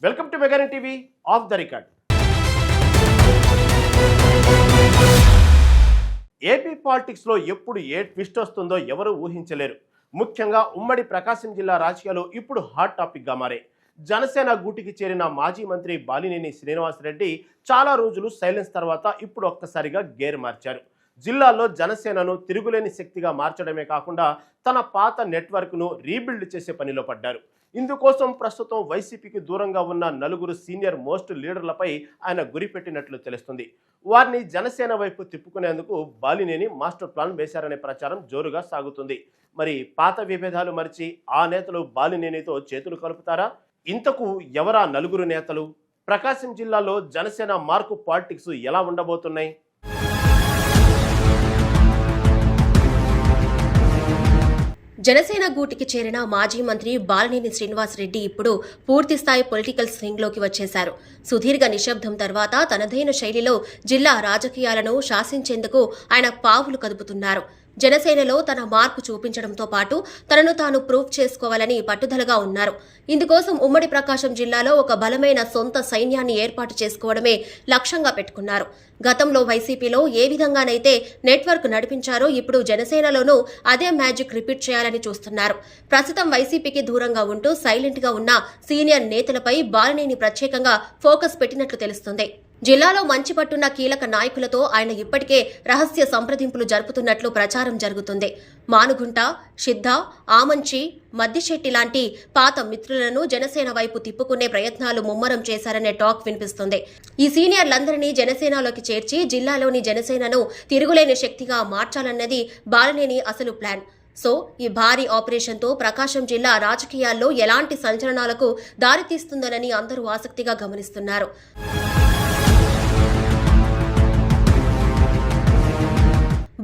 Welcome to మెగాని TV of the record. AP politics లో ఎప్పుడు ఏ ట్విస్ట్ వస్తుందో ఎవరు ఊహించలేరు. ముఖ్యంగా ఉమ్మడి ప్రకాశం జిల్లా రాజకీయాలు ఇప్పుడు హాట్ టాపిక్ గా మారాయి. జనసేన గూటికి చేరిన మాజీ మంత్రి బాలినేని శ్రీనివాసరెడ్డి చాలా రోజులు సైలెన్స్ తర్వాత ఇప్పుడు ఒక్కసారిగా గేర్ మార్చారు. జిల్లాలో జనసేనను తిరుగులేని శక్తిగా మార్చడమే కాకుండా తన పాత నెట్వర్క్ను రీబిల్డ్ చేసే పనిలో పడ్డారు. ఇందుకోసం ప్రస్తుతం వైసీపీకి దూరంగా ఉన్న నలుగురు సీనియర్ మోస్ట్ లీడర్లపై ఆయన గురిపెట్టినట్లు తెలుస్తుంది. వారిని జనసేన వైపు తిప్పుకునేందుకు బాలినేని మాస్టర్ ప్లాన్ వేశారనే ప్రచారం జోరుగా సాగుతుంది. మరి పాత విభేదాలు మరిచి ఆ నేతలు బాలినేనితో చేతులు కలుపుతారా? ఇంతకు ఎవరా నలుగురు నేతలు? ప్రకాశం జిల్లాలో జనసేన మార్కు పాలిటిక్స్ ఎలా ఉండబోతున్నాయి? జనసేన గూటికి చేరిన మాజీ మంత్రి బాలినేని శ్రీనివాసరెడ్డి ఇప్పుడు పూర్తిస్థాయి పొలిటికల్ స్వింగ్లోకి వచ్చేశారు. సుదీర్ఘ నిశ్శబ్దం తర్వాత తనదైన శైలిలో జిల్లా రాజకీయాలను శాసించేందుకు ఆయన పావులు కదుపుతున్నారు. జనసేనలో తన మార్పు చూపించడంతో పాటు తనను తాను ప్రూవ్ చేసుకోవాలని పట్టుదలగా ఉన్నారు. ఇందుకోసం ఉమ్మడి ప్రకాశం జిల్లాలో ఒక బలమైన సొంత సైన్యాన్ని ఏర్పాటు చేసుకోవడమే లక్ష్యంగా పెట్టుకున్నారు. గతంలో వైసీపీలో ఏ విధంగానైతే నెట్వర్క్ నడిపించారో ఇప్పుడు జనసేనలోనూ అదే మ్యాజిక్ రిపీట్ చేయాలని చూస్తున్నారు. ప్రస్తుతం వైసీపీకి దూరంగా ఉంటూ సైలెంట్ గా ఉన్న సీనియర్ నేతలపై బాలినేని ప్రత్యేకంగా ఫోకస్ పెట్టినట్లు తెలుస్తుంది. జిల్లాలో మంచి పట్టున్న కీలక నాయకులతో ఆయన ఇప్పటికే రహస్య సంప్రదింపులు జరుపుతున్నట్లు ప్రచారం జరుగుతుంది. మానుగుంట, సిద్ధ, ఆమంచి, మద్దిశెట్టి లాంటి పాత మిత్రులను జనసేన వైపు తిప్పుకునే ప్రయత్నాలు ముమ్మరం చేశారనే టాక్ వినిపిస్తుంది. ఈ సీనియర్లందరినీ జనసేనలోకి చేర్చి జిల్లాలోని జనసేనను తిరుగులేని శక్తిగా మార్చాలన్నది బాలినేని అసలు ప్లాన్. సో ఈ భారీ ఆపరేషన్తో ప్రకాశం జిల్లా రాజకీయాల్లో ఎలాంటి సంచలనాలకు దారితీస్తుందోనని అందరూ ఆసక్తిగా గమనిస్తున్నారు.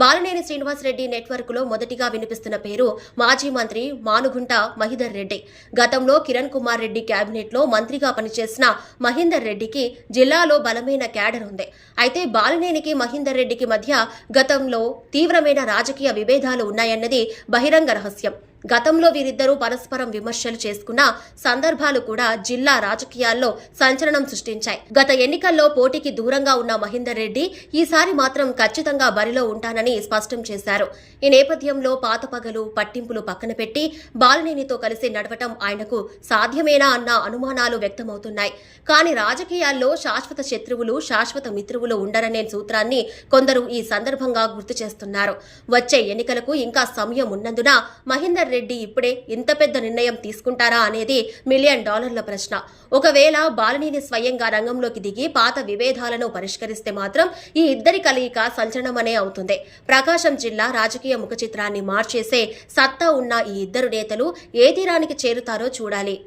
బాలినేని శ్రీనివాసరెడ్డి నెట్వర్క్ లో మొదటిగా వినిపిస్తున్న పేరు మాజీ మంత్రి మానుగుంట మహిదర్ రెడ్డి. గతంలో కిరణ్ కుమార్ రెడ్డి కేబినెట్ లో మంత్రిగా పనిచేసిన మహీందర్ రెడ్డికి జిల్లాలో బలమైన క్యాడర్ ఉంది. అయితే బాలినేనికి మహీందర్ రెడ్డికి మధ్య గతంలో తీవ్రమైన రాజకీయ విభేదాలు ఉన్నాయన్నది బహిరంగ రహస్యం. గతంలో వీరిద్దరూ పరస్పరం విమర్శలు చేసుకున్న సందర్భాలు కూడా జిల్లా రాజకీయాల్లో సంచలనం సృష్టించాయి. గత ఎన్నికల్లో పోటీకి దూరంగా ఉన్న మహీందర్ రెడ్డి ఈసారి మాత్రం ఖచ్చితంగా బరిలో ఉంటానని స్పష్టం చేశారు. ఈ నేపథ్యంలో పాత పగలు పట్టింపులు పక్కన పెట్టి బాలినేనితో కలిసి నడవటం ఆయనకు సాధ్యమేనా అన్న అనుమానాలు వ్యక్తమవుతున్నాయి. కానీ రాజకీయాల్లో శాశ్వత శత్రువులు శాశ్వత మిత్రువులు ఉండరనే సూత్రాన్ని కొందరు ఈ సందర్భంగా గుర్తు చేస్తున్నారు. వచ్చే ఎన్నికలకు ఇంకా సమయం ఉన్నందున మహీందర్ రెడ్డి ఇప్పుడే ఇంత పెద్ద నిర్ణయం తీసుకుంటారా అనేది $1 మిలియన్ ప్రశ్న. ఒకవేళ బాలినేని స్వయంగా రంగంలోకి దిగి పాత విభేదాలను పరిష్కరిస్తే మాత్రం ఈ ఇద్దరి కలయిక సంచలనమనే అవుతుంది. ప్రకాశం జిల్లా రాజకీయ ముఖ చిత్రాన్ని మార్చేసే సత్తా ఉన్న ఈ ఇద్దరు నేతలు ఏ తీరానికి చేరుతారో చూడాలి.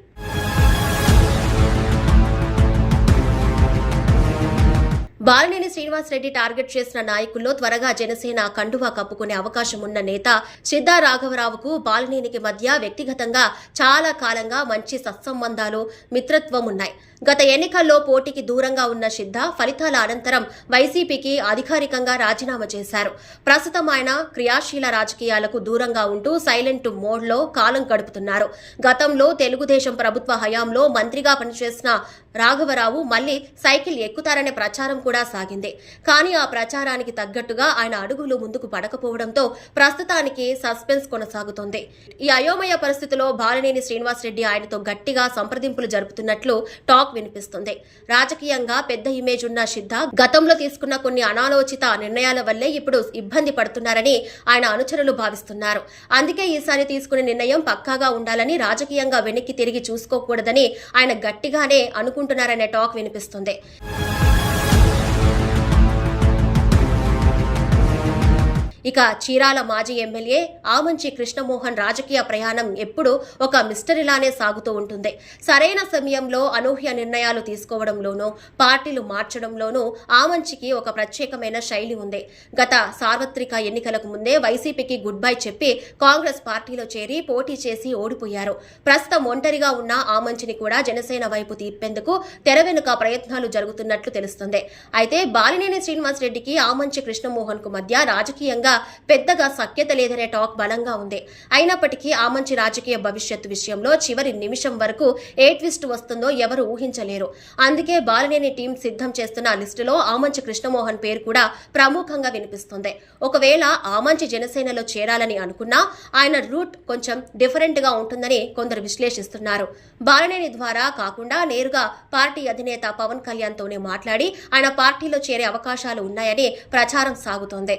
బాలినేని శ్రీనివాసరెడ్డి టార్గెట్ చేసిన నాయకుల్లో త్వరగా జనసేన కండువా కప్పుకునే అవకాశం ఉన్న నేత సిద్ధా రాఘవరావుకు బాలినేనికి మధ్య వ్యక్తిగతంగా చాలా కాలంగా మంచి సత్సంబంధాలు మిత్రత్వం ఉన్నాయి. గత ఎన్నికల్లో పోటీకి దూరంగా ఉన్న సిద్ధ ఫలితాల అనంతరం వైసీపీకి అధికారికంగా రాజీనామా చేశారు. ప్రస్తుతం ఆయన క్రియాశీల రాజకీయాలకు దూరంగా ఉంటూ సైలెంట్ మోడ్లో కాలం గడుపుతున్నారు. గతంలో తెలుగుదేశం ప్రభుత్వ హయాంలో మంత్రిగా పనిచేసిన రాఘవరావు మళ్లీ సైకిల్ ఎక్కుతారనే ప్రచారం కూడా సాగింది. కానీ ఆ ప్రచారానికి తగ్గట్టుగా ఆయన అడుగులు ముందుకు పడకపోవడంతో ప్రస్తుతానికి సస్పెన్స్ కొనసాగుతోంది. ఈ అయోమయ పరిస్థితిలో బాలినేని శ్రీనివాసరెడ్డి ఆయనతో గట్టిగా సంప్రదింపులు జరుపుతున్నట్లు టాక్ వినిపిస్తుంది. రాజకీయంగా పెద్ద ఇమేజ్ ఉన్న సిద్ధ గతంలో తీసుకున్న కొన్ని అనాలోచిత నిర్ణయాల వల్లే ఇప్పుడు ఇబ్బంది పడుతున్నారని ఆయన అనుచరులు భావిస్తున్నారు. అందుకే ఈసారి తీసుకునే నిర్ణయం పక్కాగా ఉండాలని, రాజకీయంగా వెనక్కి తిరిగి చూసుకోకూడదని ఆయన గట్టిగానే అనుకుంటున్నారనే టాక్ వినిపిస్తుంది. ఇక చీరాల మాజీ ఎమ్మెల్యే ఆమంచి కృష్ణమోహన్ రాజకీయ ప్రయాణం ఎప్పుడూ ఒక మిస్టరీలానే సాగుతూ ఉంటుంది. సరైన సమయంలో అనూహ్య నిర్ణయాలు తీసుకోవడంలోనూ పార్టీలు మార్చడంలోనూ ఆమంచికి ఒక ప్రత్యేకమైన శైలి ఉంది. గత సార్వత్రిక ఎన్నికలకు ముందే వైసీపీకి గుడ్ బై చెప్పి కాంగ్రెస్ పార్టీలో చేరి పోటీ చేసి ఓడిపోయారు. ప్రస్తుతం ఒంటరిగా ఉన్న ఆమంచిని కూడా జనసేన వైపు తిప్పేందుకు తెర వెనుక ప్రయత్నాలు జరుగుతున్నట్లు తెలుస్తుంది. అయితే బాలినేని శ్రీనివాసరెడ్డికి ఆమంచి కృష్ణమోహన్ కు మధ్య రాజకీయంగా కారణంగా పెద్దగా సఖ్యత లేదనే టాక్ బలంగా ఉంది. అయినప్పటికీ ఆమంచి రాజకీయ భవిష్యత్తు విషయంలో చివరి నిమిషం వరకు ఏ ట్విస్ట్ వస్తుందో ఎవరు ఊహించలేరు. అందుకే బాలినేని టీం సిద్ధం చేస్తున్న లిస్టులో ఆమంచి కృష్ణమోహన్ పేరు కూడా ప్రముఖంగా వినిపిస్తుంది. ఒకవేళ ఆమంచి జనసేనలో చేరాలని అనుకున్నా ఆయన రూట్ కొంచెం డిఫరెంట్ గా ఉంటుందని కొందరు విశ్లేషిస్తున్నారు. బాలినేని ద్వారా కాకుండా నేరుగా పార్టీ అధినేత పవన్ కళ్యాణ్ తోనే మాట్లాడి ఆయన పార్టీలో చేరే అవకాశాలు ఉన్నాయని ప్రచారం సాగుతోంది.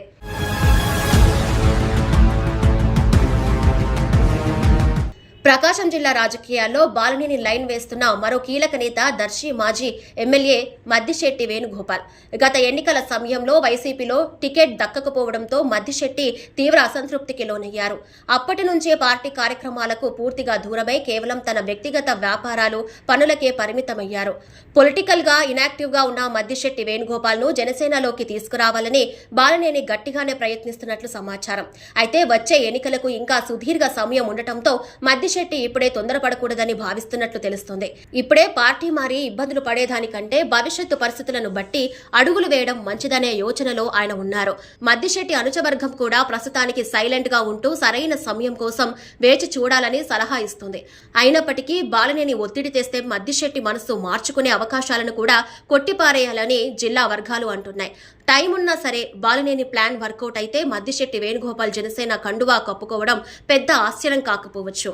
ప్రకాశం జిల్లా రాజకీయాల్లో బాలినేని లైన్ వేస్తున్న మరో కీలక నేత దర్శి మాజీ ఎమ్మెల్యే మద్దిశెట్టి వేణుగోపాల్. గత ఎన్నికల సమయంలో వైసీపీలో టికెట్ దక్కకపోవడంతో మద్దిశెట్టి తీవ్ర అసంతృప్తికి లోనయ్యారు. అప్పటి నుంచే పార్టీ కార్యక్రమాలకు పూర్తిగా దూరమై కేవలం తన వ్యక్తిగత వ్యాపారాలు పనులకే పరిమితమయ్యారు. పొలిటికల్ గా ఇనాక్టివ్ గా ఉన్న మద్దిశెట్టి వేణుగోపాల్ ను జనసేనలోకి తీసుకురావాలని బాలినేని గట్టిగానే ప్రయత్నిస్తున్నట్లు సమాచారం. అయితే వచ్చే ఎన్నికలకు ఇంకా సుదీర్ఘ సమయం ఉండటంతో మద్దిశెట్టి ఇప్పుడే తొందరపడకూడదని భావిస్తున్నట్లు తెలుస్తోంది. ఇప్పుడే పార్టీ మారి ఇబ్బందులు పడేదానికంటే భవిష్యత్తు పరిస్థితులను బట్టి అడుగులు వేయడం మంచిదనే యోచనలో ఆయన ఉన్నారు. మద్దిశెట్టి అనుచవర్గం కూడా ప్రస్తుతానికి సైలెంట్ గా ఉంటూ సరైన సమయం కోసం వేచి చూడాలని సలహా ఇస్తుంది. అయినప్పటికీ బాలినేని ఒత్తిడి తెస్తే మద్దిశెట్టి మనసు మార్చుకునే అవకాశాలను కూడా కొట్టిపారేయాలని జిల్లా వర్గాలు అంటున్నాయి. టైం ఉన్నా సరే బాలినేని ప్లాన్ వర్కౌట్ అయితే మద్దిశెట్టి వేణుగోపాల్ జనసేన కండువా కప్పుకోవడం పెద్ద ఆశ్చర్యం కాకపోవచ్చు.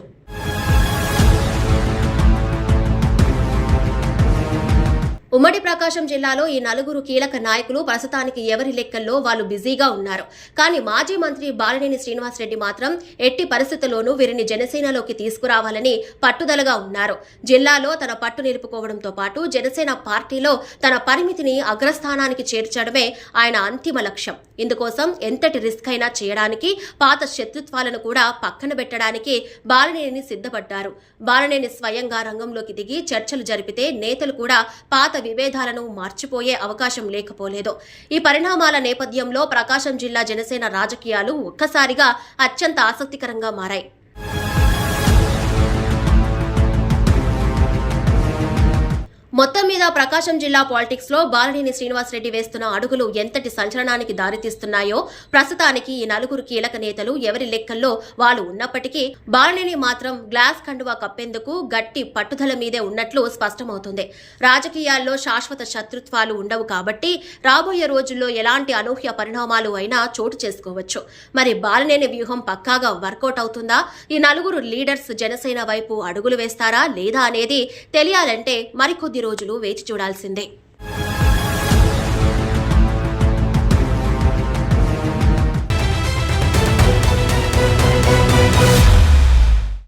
ఉమ్మడి ప్రకాశం జిల్లాలో ఈ నలుగురు కీలక నాయకులు ప్రస్తుతానికి ఎవరి లెక్కల్లో వాళ్ళు బిజీగా ఉన్నారు. కానీ మాజీ మంత్రి బాలినేని శ్రీనివాసరెడ్డి మాత్రం ఎట్టి పరిస్థితుల్లోనూ వీరిని జనసేనలోకి తీసుకురావాలని పట్టుదలగా ఉన్నారు. జిల్లాలో తన పట్టు నిలుపుకోవడంతో పాటు జనసేన పార్టీలో తన పరిమితిని అగ్రస్థానానికి చేర్చడమే ఆయన అంతిమ లక్ష్యం. ఇందుకోసం ఎంతటి రిస్క్ అయినా చేయడానికి, పాత శత్రుత్వాలను కూడా పక్కన పెట్టడానికి బాలినేని సిద్ధపడ్డారు. బాలినేని స్వయంగా రంగంలోకి దిగి చర్చలు జరిపితే నేతలు కూడా పాత విభేదాలను మార్చిపోయే అవకాశం లేకపోలేదు. ఈ పరిణామాల నేపథ్యంలో ప్రకాశం జిల్లా జనసేన రాజకీయాలు ఒక్కసారిగా అత్యంత ఆసక్తికరంగా మారాయి. మొత్తం మీద ప్రకాశం జిల్లా పాలిటిక్స్ లో బాలినేని శ్రీనివాసరెడ్డి వేస్తున్న అడుగులు ఎంతటి సంచలనానికి దారితీస్తున్నాయో, ప్రస్తుతానికి ఈ నలుగురు కీలక నేతలు ఎవరి లెక్కల్లో వాళ్ళు ఉన్నప్పటికీ బాలినేని మాత్రం గ్లాస్ కండువా కప్పేందుకు గట్టి పట్టుదల మీదే ఉన్నట్లు స్పష్టమవుతుంది. రాజకీయాల్లో శాశ్వత శత్రుత్వాలు ఉండవు కాబట్టి రాబోయే రోజుల్లో ఎలాంటి అనూహ్య పరిణామాలు అయినా చోటు చేసుకోవచ్చు. మరి బాలినేని వ్యూహం పక్కాగా వర్కౌట్ అవుతుందా? ఈ నలుగురు లీడర్స్ జనసేన వైపు అడుగులు వేస్తారా లేదా అనేది తెలియాలంటే మరికొద్ది రోజులు వేచి చూడాల్సిందే.